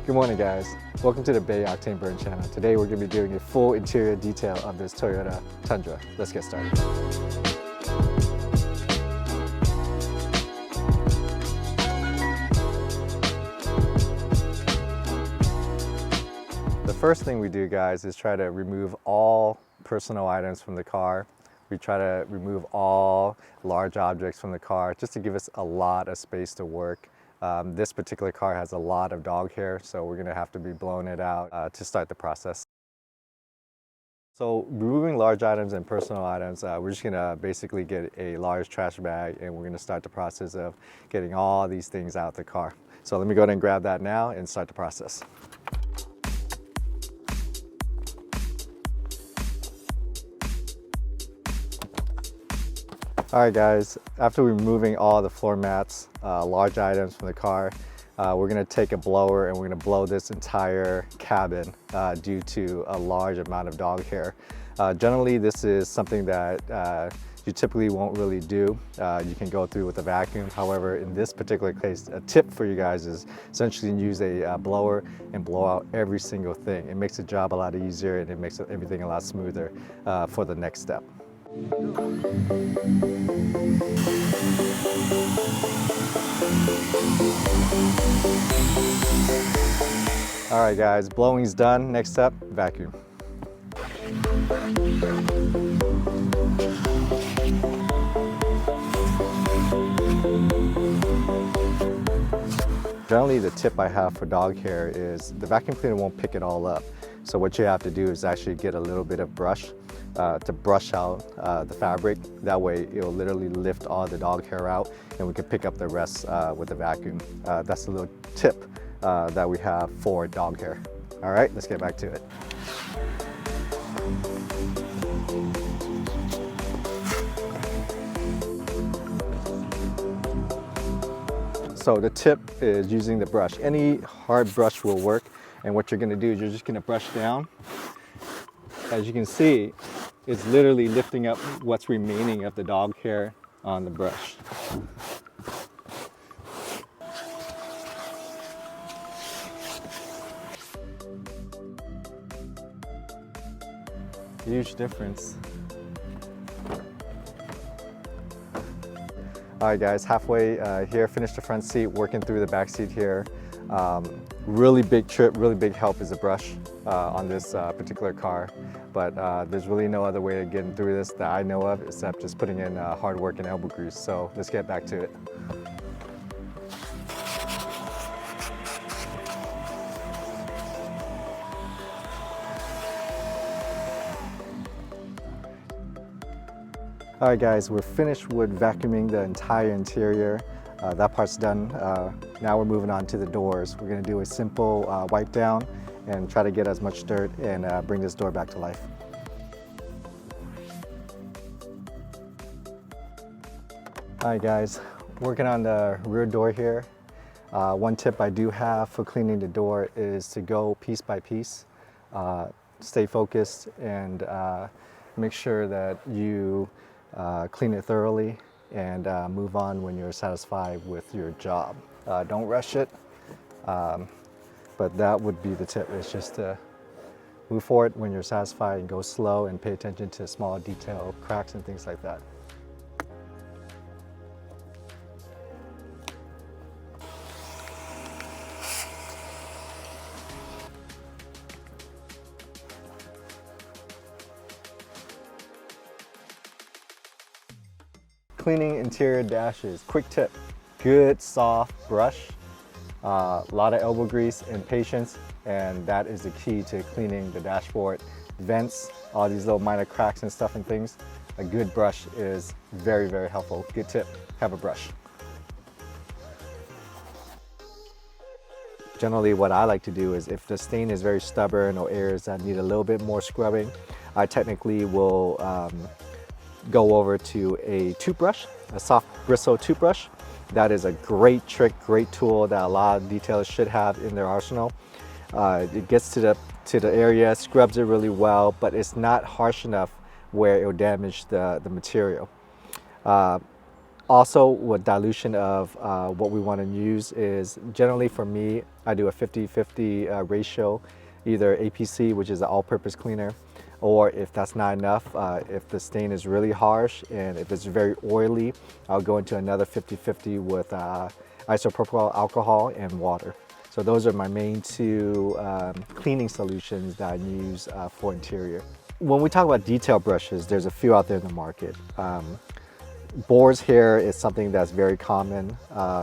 Good morning, guys. Welcome to the Bay Octane Burn channel. Today we're going to be doing a full interior detail of this Toyota Tundra. Let's get started. The first thing we do, guys, is try to remove all personal items from the car. We try to remove all large objects from the car just to give us a lot of space to work. This particular car has a lot of dog hair, so we're going to have to be blowing it out to start the process. So removing large items and personal items, we're just going to basically get a large trash bag and we're going to start the process of getting all these things out the car. So let me go ahead and grab that now and start the process. All right, guys, after removing all the floor mats, large items from the car, we're gonna take a blower and we're gonna blow this entire cabin due to a large amount of dog hair. Generally, this is something that you typically won't really do. You can go through with a vacuum. However, in this particular case, a tip for you guys is essentially use a blower and blow out every single thing. It makes the job a lot easier and it makes everything a lot smoother for the next step. All right, guys, blowing's done. Next step, vacuum. Generally, the tip I have for dog hair is the vacuum cleaner won't pick it all up. So what you have to do is actually get a little bit of brush to brush out the fabric. That way it'll literally lift all the dog hair out and we can pick up the rest with the vacuum. That's a little tip that we have for dog hair. All right, let's get back to it. So the tip is using the brush. Any hard brush will work. And what you're gonna do is you're just gonna brush down. As you can see, it's literally lifting up what's remaining of the dog hair on the brush. Huge difference. All right, guys, halfway here, finished the front seat, working through the back seat here. Really big trip, really big help is a brush on this particular car, but there's really no other way of getting through this that I know of except just putting in hard work and elbow grease. So let's get back to it. All right, guys, we're finished with vacuuming the entire interior. That part's done. Now we're moving on to the doors. We're gonna do a simple wipe down and try to get as much dirt and bring this door back to life. All right, guys, working on the rear door here. One tip I do have for cleaning the door is to go piece by piece. Stay focused and make sure that you clean it thoroughly and move on when you're satisfied with your job. Don't rush it, but that would be the tip, is just to move forward when you're satisfied and go slow and pay attention to small detail, cracks and things like that. Cleaning interior dashes, quick tip, good soft brush, a lot of elbow grease and patience, and that is the key to cleaning the dashboard. Vents, all these little minor cracks and stuff and things, a good brush is very, very helpful. Good tip, have a brush. Generally what I like to do is if the stain is very stubborn or areas that need a little bit more scrubbing, I technically will go over to a toothbrush, a soft bristle toothbrush. That is a great trick, great tool that a lot of detailers should have in their arsenal. It gets to the area, scrubs it really well, but it's not harsh enough where it will damage the material. Also, what dilution of what we want to use is generally for me, I do a 50-50 ratio, either APC, which is an all-purpose cleaner, or if that's not enough, if the stain is really harsh and if it's very oily, I'll go into another 50-50 with isopropyl alcohol and water. So those are my main two cleaning solutions that I use for interior. When we talk about detail brushes, there's a few out there in the market. Boar's hair is something that's very common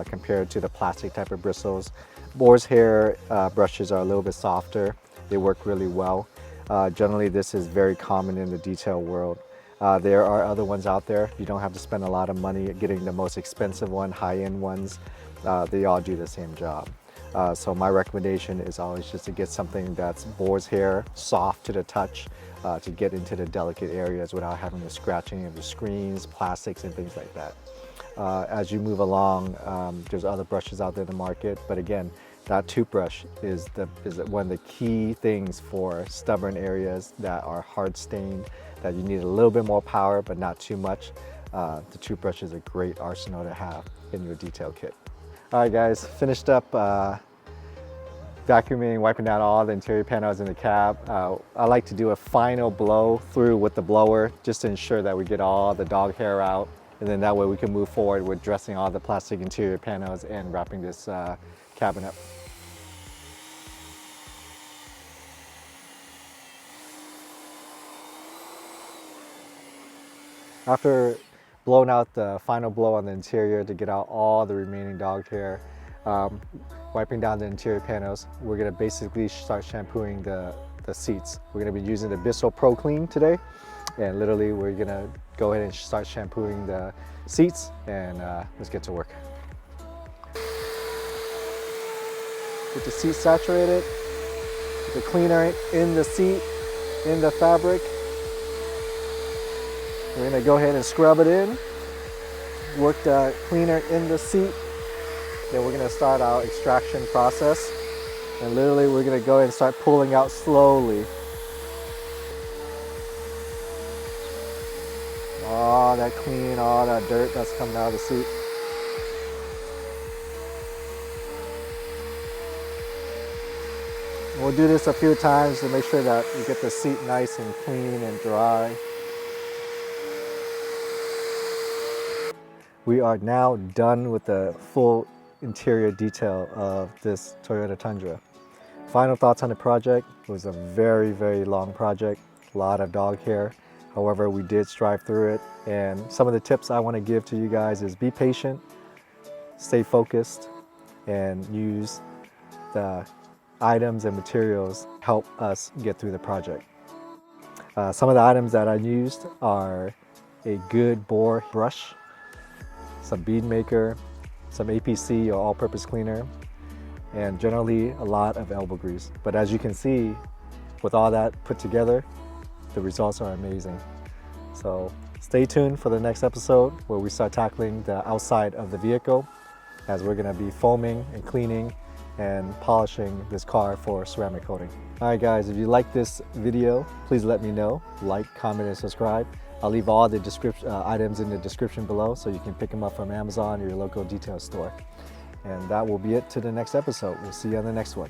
compared to the plastic type of bristles. Boar's hair brushes are a little bit softer. They work really well. Generally, this is very common in the detail world. There are other ones out there. You don't have to spend a lot of money getting the most expensive one, high-end ones. They all do the same job. So my recommendation is always just to get something that's boar's hair, soft to the touch, to get into the delicate areas without having the scratching of the screens, plastics, and things like that. As you move along, there's other brushes out there in the market, but again, that toothbrush is one of the key things for stubborn areas that are hard stained, that you need a little bit more power, but not too much. The toothbrush is a great arsenal to have in your detail kit. All right, guys, finished up vacuuming, wiping down all the interior panels in the cab. I like to do a final blow through with the blower just to ensure that we get all the dog hair out, and then that way we can move forward with dressing all the plastic interior panels and wrapping this cabin up. After blowing out the final blow on the interior to get out all the remaining dog hair, wiping down the interior panels, we're going to basically start shampooing the seats. We're going to be using the Bissell Pro Clean today, and literally we're going to go ahead and start shampooing the seats, and let's get to work. Get the seat saturated, get the cleaner in the seat, in the fabric. We're going to go ahead and scrub it in, work the cleaner in the seat. Then we're going to start our extraction process. And literally we're going to go ahead and start pulling out slowly. All that clean, all that dirt that's coming out of the seat. We'll do this a few times to make sure that we get the seat nice and clean and dry. We are now done with the full interior detail of this Toyota Tundra. Final thoughts on the project. It was a very, very long project, a lot of dog hair. However, we did strive through it. And some of the tips I want to give to you guys is be patient, stay focused, and use the items and materials to help us get through the project. Some of the items that I used are a good bore brush, some bead maker, some APC or all-purpose cleaner, and generally a lot of elbow grease. But as you can see, with all that put together, the results are amazing. So stay tuned for the next episode where we start tackling the outside of the vehicle, as we're going to be foaming and cleaning and polishing this car for ceramic coating. All right, guys, if you like this video, please let me know. Like, comment, and subscribe. I'll leave all the items in the description below so you can pick them up from Amazon or your local detail store. And that will be it to the next episode. We'll see you on the next one.